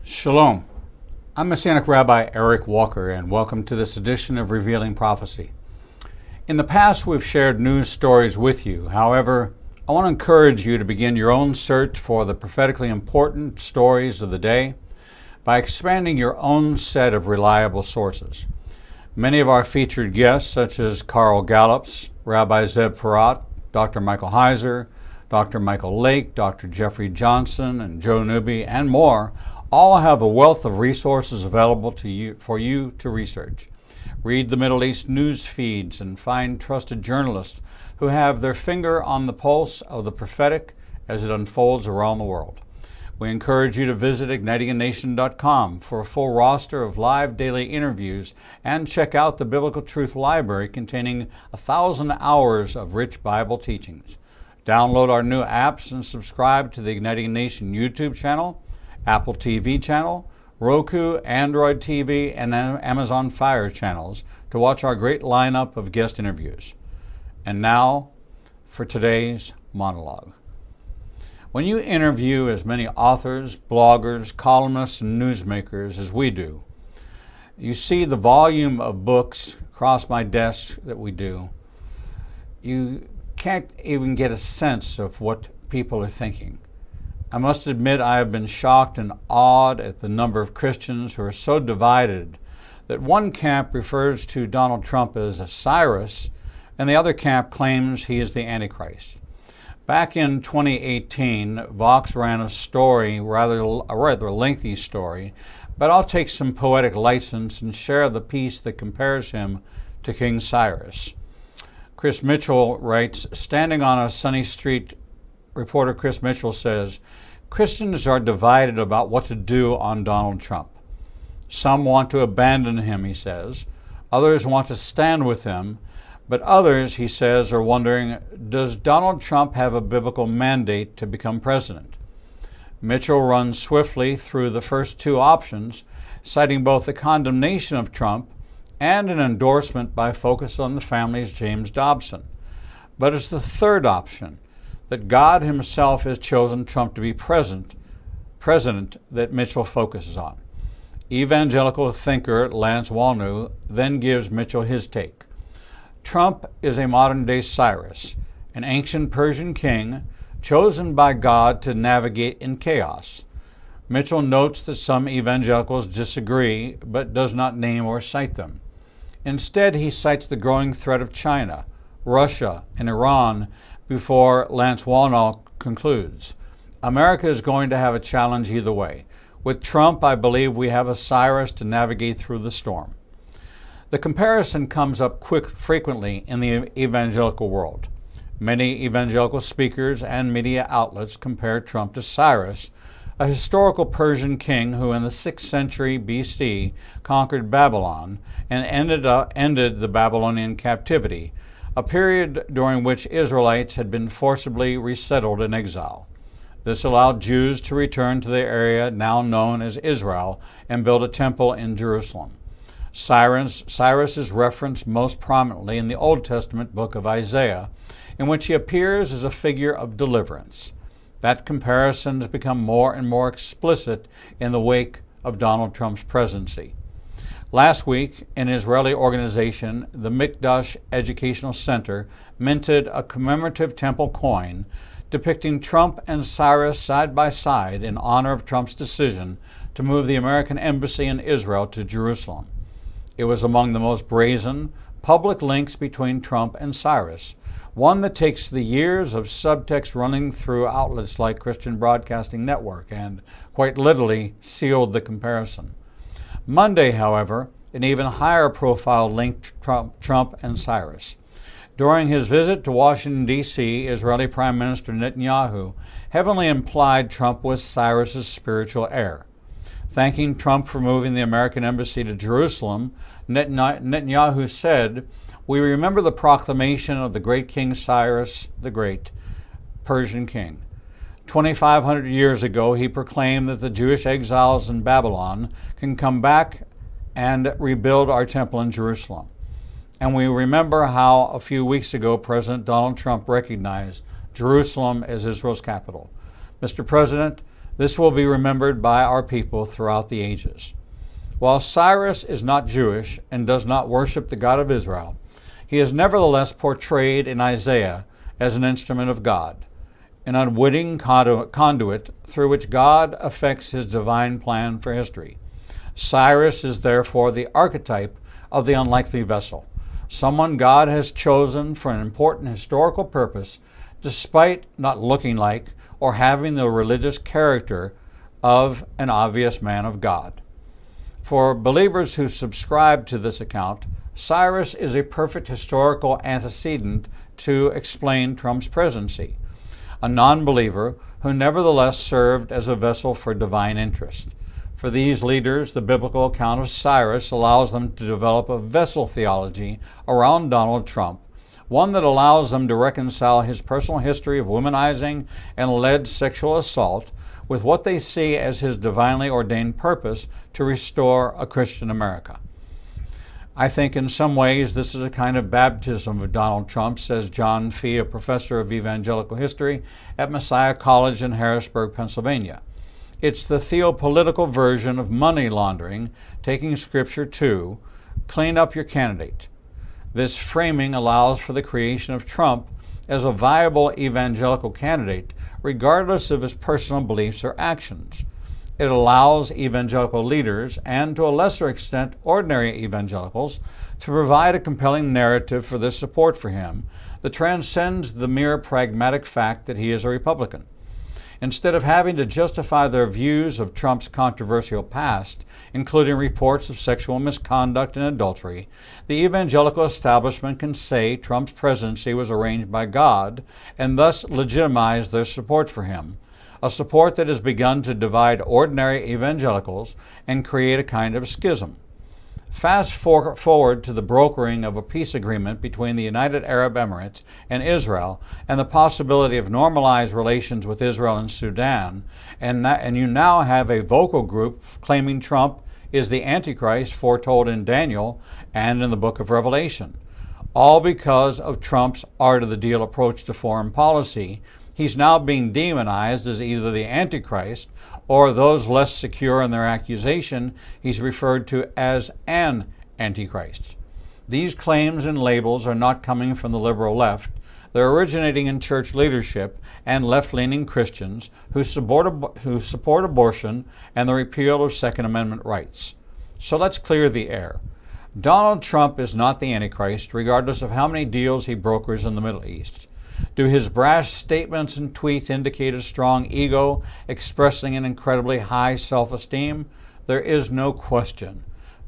Shalom. I'm Messianic Rabbi Eric Walker, and welcome to this edition of Revealing Prophecy. In the past, we've shared news stories with you. However, I want to encourage you to begin your own search for the prophetically important stories of the day by expanding your own set of reliable sources. Many of our featured guests, such as Carl Gallups, Rabbi Zev Porat, Dr. Michael Heiser, Dr. Michael Lake, Dr. Jeffrey Johnson, and Joe Newby, and more, all have a wealth of resources available to you for you to research. Read the Middle East news feeds and find trusted journalists who have their finger on the pulse of the prophetic as it unfolds around the world. We encourage you to visit ignitinganation.com for a full roster of live daily interviews and check out the Biblical Truth Library containing 1,000 hours of rich Bible teachings. Download our new apps and subscribe to the Igniting Nation YouTube channel, Apple TV channel, Roku, Android TV, and Amazon Fire channels to watch our great lineup of guest interviews. And now for today's monologue. When you interview as many authors, bloggers, columnists, and newsmakers as we do, you see the volume of books across my desk that we do. You can't even get a sense of what people are thinking. I must admit I have been shocked and awed at the number of Christians who are so divided that one camp refers to Donald Trump as a Cyrus and the other camp claims he is the Antichrist. Back in 2018, Vox ran a story, a rather lengthy story, but I'll take some poetic license and share the piece that compares him to King Cyrus. Chris Mitchell writes, standing on a sunny street, reporter Chris Mitchell says, Christians are divided about what to do on Donald Trump. Some want to abandon him, he says. Others want to stand with him. But others, he says, are wondering, does Donald Trump have a biblical mandate to become president? Mitchell runs swiftly through the first two options, citing both the condemnation of Trump and an endorsement by Focus on the Family's James Dobson. But it's the third option, that God himself has chosen Trump to be president that Mitchell focuses on. Evangelical thinker Lance Wallnau then gives Mitchell his take. Trump is a modern-day Cyrus, an ancient Persian king chosen by God to navigate in chaos. Mitchell notes that some evangelicals disagree, but does not name or cite them. Instead, he cites the growing threat of China, Russia, and Iran before Lance Wallnau concludes. America is going to have a challenge either way. With Trump, I believe we have a Cyrus to navigate through the storm. The comparison comes up frequently in the evangelical world. Many evangelical speakers and media outlets compare Trump to Cyrus, a historical Persian king who in the 6th century BC conquered Babylon and ended the Babylonian captivity, a period during which Israelites had been forcibly resettled in exile. This allowed Jews to return to the area now known as Israel and build a temple in Jerusalem. Cyrus is referenced most prominently in the Old Testament book of Isaiah, in which he appears as a figure of deliverance. That comparison has become more and more explicit in the wake of Donald Trump's presidency. Last week, an Israeli organization, the Mikdash Educational Center, minted a commemorative temple coin depicting Trump and Cyrus side by side in honor of Trump's decision to move the American embassy in Israel to Jerusalem. It was among the most brazen public links between Trump and Cyrus, one that takes the years of subtext running through outlets like Christian Broadcasting Network and, quite literally, sealed the comparison. Monday, however, an even higher profile linked Trump and Cyrus. During his visit to Washington, D.C., Israeli Prime Minister Netanyahu heavily implied Trump was Cyrus's spiritual heir. Thanking Trump for moving the American embassy to Jerusalem, Netanyahu said, "We remember the proclamation of the great King Cyrus the Great, Persian king. 2,500 years ago, he proclaimed that the Jewish exiles in Babylon can come back and rebuild our temple in Jerusalem. And we remember how a few weeks ago, President Donald Trump recognized Jerusalem as Israel's capital. Mr. President, This will be remembered by our people throughout the ages. While Cyrus is not Jewish and does not worship the God of Israel, he is nevertheless portrayed in Isaiah as an instrument of God, an unwitting conduit through which God affects his divine plan for history. Cyrus is therefore the archetype of the unlikely vessel, someone God has chosen for an important historical purpose, despite not looking like or having the religious character of an obvious man of God. For believers who subscribe to this account, Cyrus is a perfect historical antecedent to explain Trump's presidency, a non-believer who nevertheless served as a vessel for divine interest. For these leaders, the biblical account of Cyrus allows them to develop a vessel theology around Donald Trump, one that allows them to reconcile his personal history of womanizing and alleged sexual assault with what they see as his divinely ordained purpose to restore a Christian America. I think in some ways this is a kind of baptism of Donald Trump, says John Fee, a professor of evangelical history at Messiah College in Harrisburg, Pennsylvania. It's the theopolitical version of money laundering, taking scripture to clean up your candidate. This framing allows for the creation of Trump as a viable evangelical candidate, regardless of his personal beliefs or actions. It allows evangelical leaders, and to a lesser extent ordinary evangelicals, to provide a compelling narrative for their support for him that transcends the mere pragmatic fact that he is a Republican. Instead of having to justify their views of Trump's controversial past, including reports of sexual misconduct and adultery, the evangelical establishment can say Trump's presidency was arranged by God and thus legitimize their support for him, a support that has begun to divide ordinary evangelicals and create a kind of schism. Fast forward to the brokering of a peace agreement between the United Arab Emirates and Israel and the possibility of normalized relations with Israel and Sudan, and you now have a vocal group claiming Trump is the Antichrist foretold in Daniel and in the book of Revelation. All because of Trump's art of the deal approach to foreign policy. He's now being demonized as either the Antichrist or those less secure in their accusation, he's referred to as an Antichrist. These claims and labels are not coming from the liberal left. They're originating in church leadership and left-leaning Christians who support abortion and the repeal of Second Amendment rights. So let's clear the air. Donald Trump is not the Antichrist, regardless of how many deals he brokers in the Middle East. Do his brash statements and tweets indicate a strong ego, expressing an incredibly high self-esteem? There is no question.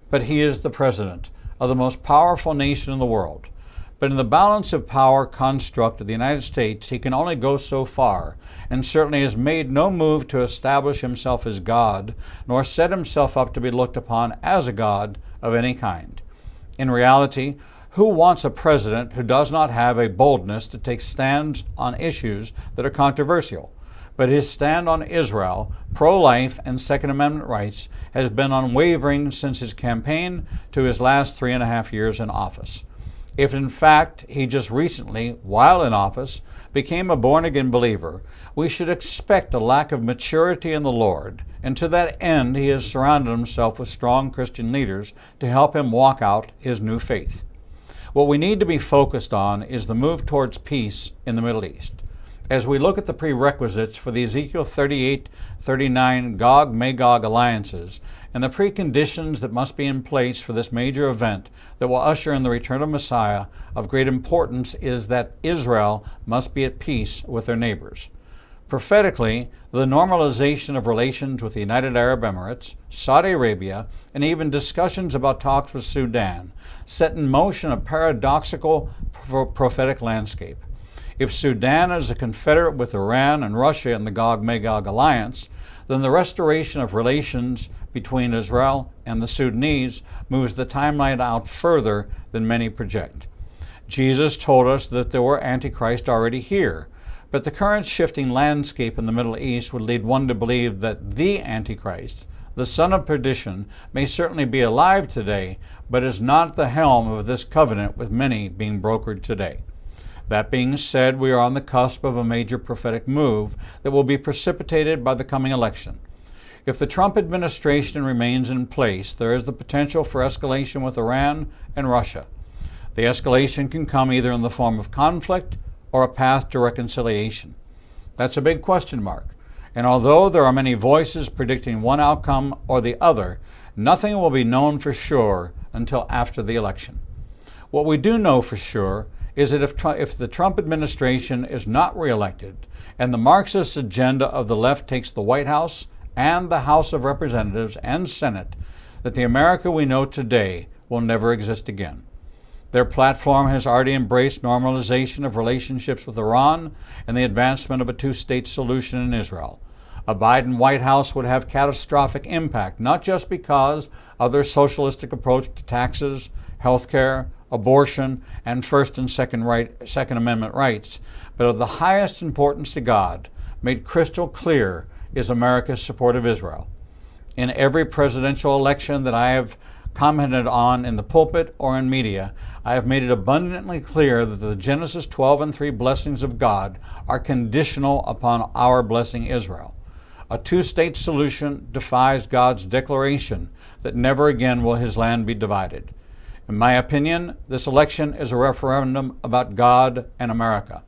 But he is the president of the most powerful nation in the world. But in the balance of power construct of the United States, he can only go so far, and certainly has made no move to establish himself as God, nor set himself up to be looked upon as a God of any kind. In reality, who wants a president who does not have a boldness to take stands on issues that are controversial? But his stand on Israel, pro-life, and Second Amendment rights has been unwavering since his campaign to his last 3.5 years in office. If in fact he just recently, while in office, became a born-again believer, we should expect a lack of maturity in the Lord, and to that end he has surrounded himself with strong Christian leaders to help him walk out his new faith. What we need to be focused on is the move towards peace in the Middle East. As we look at the prerequisites for the Ezekiel 38-39 Gog-Magog alliances and the preconditions that must be in place for this major event that will usher in the return of Messiah, of great importance is that Israel must be at peace with their neighbors. Prophetically, the normalization of relations with the United Arab Emirates, Saudi Arabia, and even discussions about talks with Sudan set in motion a paradoxical prophetic landscape. If Sudan is a confederate with Iran and Russia in the Gog-Magog alliance, then the restoration of relations between Israel and the Sudanese moves the timeline out further than many project. Jesus told us that there were antichrists already here, but the current shifting landscape in the Middle East would lead one to believe that the Antichrist, the son of perdition, may certainly be alive today, but is not at the helm of this covenant, with many being brokered today. That being said, we are on the cusp of a major prophetic move that will be precipitated by the coming election. If the Trump administration remains in place, there is the potential for escalation with Iran and Russia. The escalation can come either in the form of conflict or a path to reconciliation. That's a big question mark. And although there are many voices predicting one outcome or the other, nothing will be known for sure until after the election. What we do know for sure is that if the Trump administration is not reelected and the Marxist agenda of the left takes the White House and the House of Representatives and Senate, that the America we know today will never exist again. Their platform has already embraced normalization of relationships with Iran and the advancement of a two-state solution in Israel. A Biden White House would have catastrophic impact, not just because of their socialistic approach to taxes, health care, abortion, and First and Second Amendment rights, but of the highest importance to God, made crystal clear, is America's support of Israel. In every presidential election that I have commented on in the pulpit or in media, I have made it abundantly clear that the Genesis 12:3 blessings of God are conditional upon our blessing Israel. A two-state solution defies God's declaration that never again will his land be divided. In my opinion, this election is a referendum about God and America.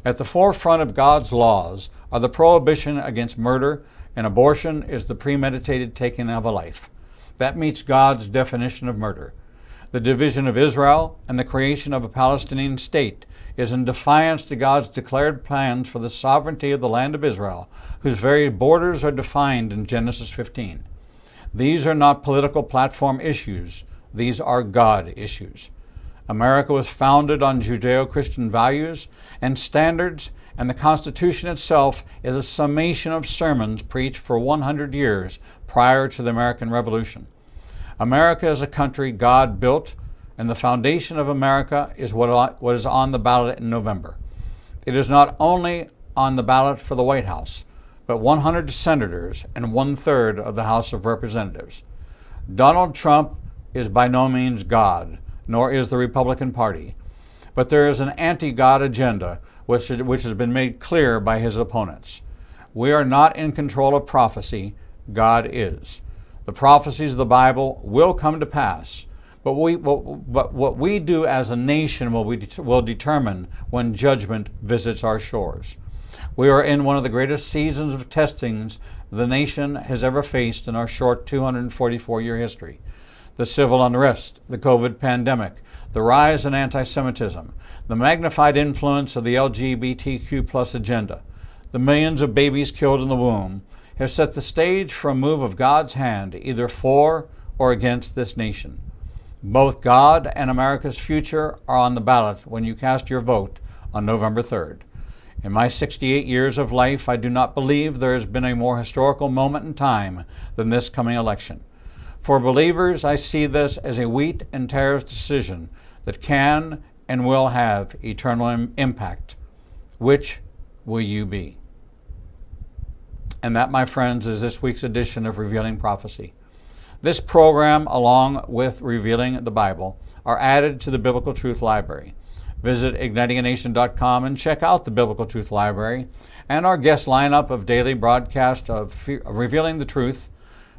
At the forefront of God's laws are the prohibition against murder, and abortion is the premeditated taking of a life. That meets God's definition of murder. The division of Israel and the creation of a Palestinian state is in defiance to God's declared plans for the sovereignty of the land of Israel, whose very borders are defined in Genesis 15. These are not political platform issues. These are God issues. America was founded on Judeo-Christian values and standards, and the Constitution itself is a summation of sermons preached for 100 years prior to the American Revolution. America is a country God built, and the foundation of America is what is on the ballot in November. It is not only on the ballot for the White House, but 100 senators and 1/3 of the House of Representatives. Donald Trump is by no means God, nor is the Republican Party. But there is an anti-God agenda which has been made clear by his opponents. We are not in control of prophecy. God is. The prophecies of the Bible will come to pass, but what we do as a nation will determine when judgment visits our shores. We are in one of the greatest seasons of testings the nation has ever faced in our short 244-year history. The civil unrest, the COVID pandemic, the rise in anti-Semitism, the magnified influence of the LGBTQ+ agenda, the millions of babies killed in the womb, have set the stage for a move of God's hand, either for or against this nation. Both God and America's future are on the ballot when you cast your vote on November 3rd. In my 68 years of life, I do not believe there has been a more historical moment in time than this coming election. For believers, I see this as a wheat and tares decision that can and will have eternal impact. Which will you be? And that, my friends, is this week's edition of Revealing Prophecy. This program, along with Revealing the Bible, are added to the Biblical Truth Library. Visit ignitinganation.com and check out the Biblical Truth Library and our guest lineup of daily broadcasts of Revealing the Truth.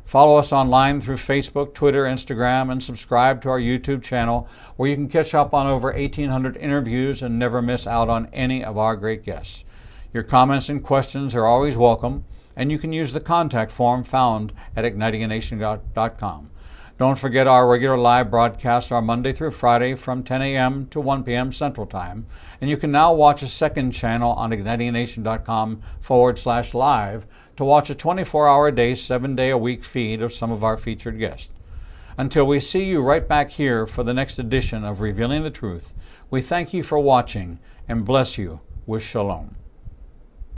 Follow us online through Facebook, Twitter, Instagram, and subscribe to our YouTube channel, where you can catch up on over 1,800 interviews and never miss out on any of our great guests. Your comments and questions are always welcome, and you can use the contact form found at ignitinganation.com. Don't forget our regular live broadcasts are Monday through Friday from 10 a.m. to 1 p.m. Central Time, and you can now watch a second channel on ignitinganation.com/live to watch a 24-hour-a-day, 7-day-a-week feed of some of our featured guests. Until we see you right back here for the next edition of Revealing the Truth, we thank you for watching and bless you with Shalom.